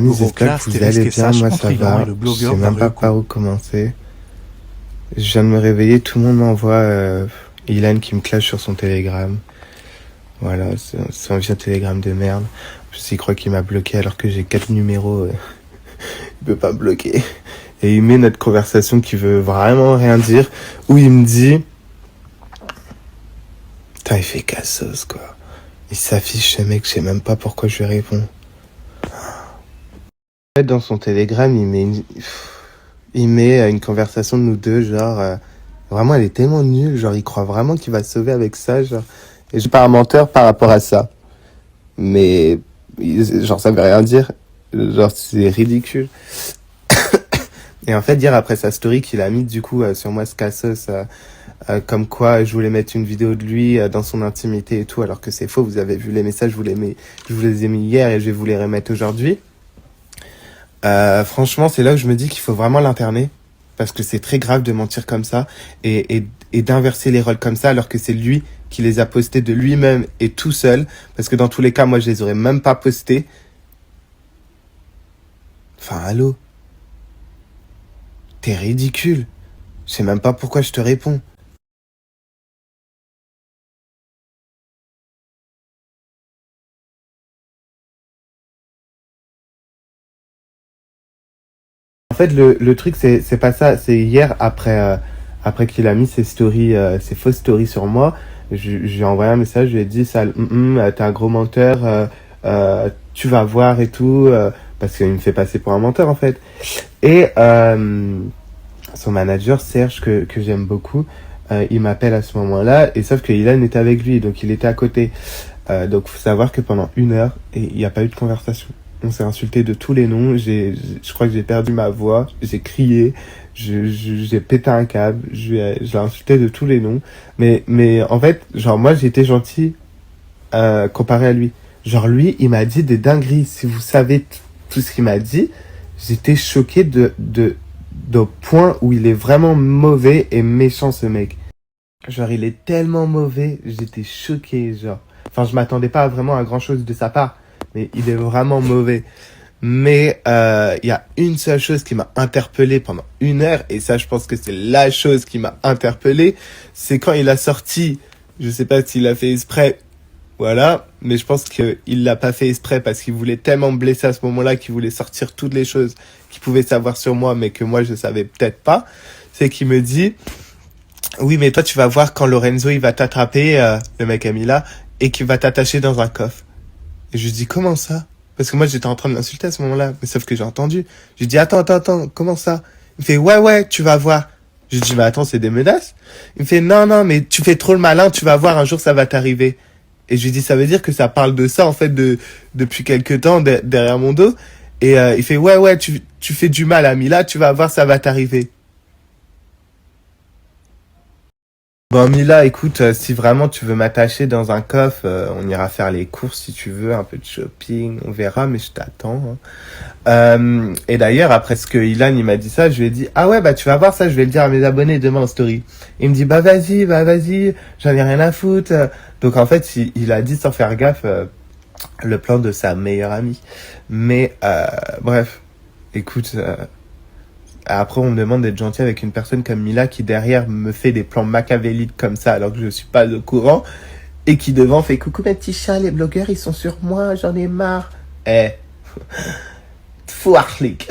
J'espère que vous allez bien, moi ça va, je sais même pas par où commencer. Je viens de me réveiller, tout le monde m'envoie Ilan qui me clash sur son Telegram. Voilà, c'est un vieux Telegram de merde. Je crois qu'il m'a bloqué alors que j'ai 4 numéros. Il peut pas me bloquer. Et il met notre conversation qui veut vraiment rien dire, où il me dit... Putain, il fait cassos, quoi. Il s'affiche, ce mec, je sais même pas pourquoi je lui réponds. Dans son Telegram, il met une conversation de nous deux, genre... vraiment, elle est tellement nulle, genre, il croit vraiment qu'il va se sauver avec ça, genre... Et je suis pas un menteur par rapport à ça. Mais, genre, ça veut rien dire. Genre, c'est ridicule. Et en fait, dire après sa story qu'il a mis, du coup, sur moi, ce cassos, comme quoi je voulais mettre une vidéo de lui dans son intimité et tout, alors que c'est faux. Vous avez vu les messages, je vous les ai mis hier et je vais vous les remettre aujourd'hui. Franchement, c'est là où je me dis qu'il faut vraiment l'interner, parce que c'est très grave de mentir comme ça et d'inverser les rôles comme ça, alors que c'est lui qui les a postés de lui-même et tout seul, parce que dans tous les cas, moi, je les aurais même pas postés. Enfin, allô? T'es ridicule. Je sais même pas pourquoi je te réponds. En fait, le truc, c'est pas ça. C'est hier, après qu'il a mis ses stories, ses fausses stories sur moi, j'ai envoyé un message, je lui ai dit, ça, t'es un gros menteur, tu vas voir et tout, parce qu'il me fait passer pour un menteur, en fait. Et son manager, Serge, que j'aime beaucoup, il m'appelle à ce moment-là, et sauf que Ilan était avec lui, donc il était à côté. Donc, faut savoir que pendant 1 heure, il n'y a pas eu de conversation. On s'est insulté de tous les noms. Je crois que j'ai perdu ma voix. J'ai crié. J'ai pété un câble. Je l'ai insulté de tous les noms. Mais en fait, genre, moi, j'étais gentil, comparé à lui. Genre, lui, il m'a dit des dingueries. Si vous savez tout ce qu'il m'a dit, j'étais choqué au point où il est vraiment mauvais et méchant, ce mec. Genre, il est tellement mauvais. J'étais choqué, genre. Enfin, je m'attendais pas vraiment à grand chose de sa part. Mais il est vraiment mauvais. Mais il y a une seule chose qui m'a interpellé pendant 1 heure, et ça, je pense que c'est la chose qui m'a interpellé, c'est quand il a sorti, je sais pas s'il a fait exprès, voilà, mais je pense qu'il l'a pas fait exprès parce qu'il voulait tellement me blesser à ce moment-là qu'il voulait sortir toutes les choses qu'il pouvait savoir sur moi, mais que moi, je savais peut-être pas. C'est qu'il me dit, oui, mais toi, tu vas voir quand Lorenzo, il va t'attraper, le mec Amila, et qu'il va t'attacher dans un coffre. Et je lui dis, comment ça? Parce que moi, j'étais en train de m'insulter à ce moment-là. Mais sauf que j'ai entendu. Je lui dis, attends, comment ça? Il me fait, ouais, tu vas voir. Je lui dis, mais attends, c'est des menaces? Il me fait, non, mais tu fais trop le malin, tu vas voir, un jour, ça va t'arriver. Et je lui dis, ça veut dire que ça parle de ça, en fait, depuis quelque temps, derrière mon dos. Et il fait, ouais, tu fais du mal à Mila, tu vas voir, ça va t'arriver. Bon, Mila, écoute, si vraiment tu veux m'attacher dans un coffre, on ira faire les courses si tu veux, un peu de shopping, on verra, mais je t'attends, hein. Et d'ailleurs, après ce que Ilan, il m'a dit ça, je lui ai dit, ah ouais, bah tu vas voir ça, je vais le dire à mes abonnés demain en story. Il me dit, bah vas-y, j'en ai rien à foutre. Donc en fait, il a dit sans faire gaffe le plan de sa meilleure amie. Mais bref, écoute... après, on me demande d'être gentil avec une personne comme Mila qui derrière me fait des plans machiavéliques comme ça alors que je suis pas au courant, et qui devant fait coucou mes petits chats, les blogueurs ils sont sur moi, j'en ai marre. Fouarchlik.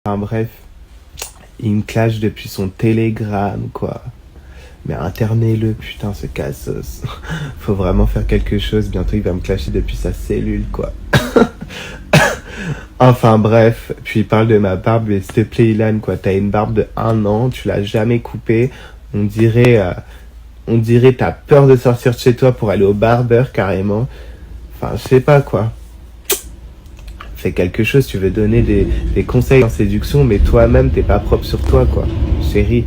Enfin bref, il me clash depuis son Telegram, quoi. Mais internez-le, putain, ce cassos. Faut vraiment faire quelque chose, bientôt il va me clasher depuis sa cellule, quoi. Enfin bref, puis il parle de ma barbe, mais s'il te plaît Ilan, quoi, t'as une barbe de 1 an, tu l'as jamais coupée, on dirait t'as peur de sortir de chez toi pour aller au barbeur carrément. Enfin, je sais pas quoi. Fais quelque chose, tu veux donner des conseils en séduction, mais toi-même t'es pas propre sur toi, quoi. Chérie,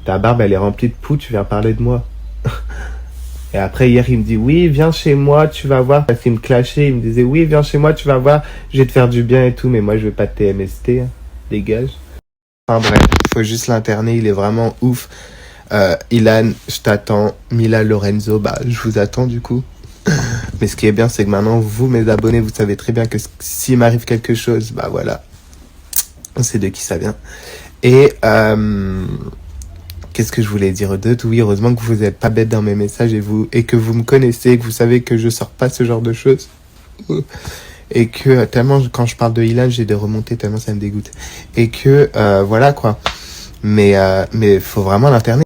ta barbe elle est remplie de poux, tu viens parler de moi. Et après, hier, il me dit, oui, viens chez moi, tu vas voir. Parce qu'il me clashait, il me disait, oui, viens chez moi, tu vas voir, je vais te faire du bien et tout, mais moi, je veux pas de TMST. dégage. Enfin bref, faut juste l'interner, il est vraiment ouf. Ilan, je t'attends. Mila, Lorenzo, bah je vous attends du coup. Mais ce qui est bien, c'est que maintenant, vous, mes abonnés, vous savez très bien que s'il m'arrive quelque chose, bah voilà, on sait de qui ça vient. Et qu'est-ce que je voulais dire d'autre? Oui, heureusement que vous n'êtes pas bête dans mes messages et que vous me connaissez, que vous savez que je sors pas ce genre de choses. Et que tellement, quand je parle de Ilan, j'ai des remontées tellement ça me dégoûte. Et que, voilà quoi. Mais faut vraiment l'interner.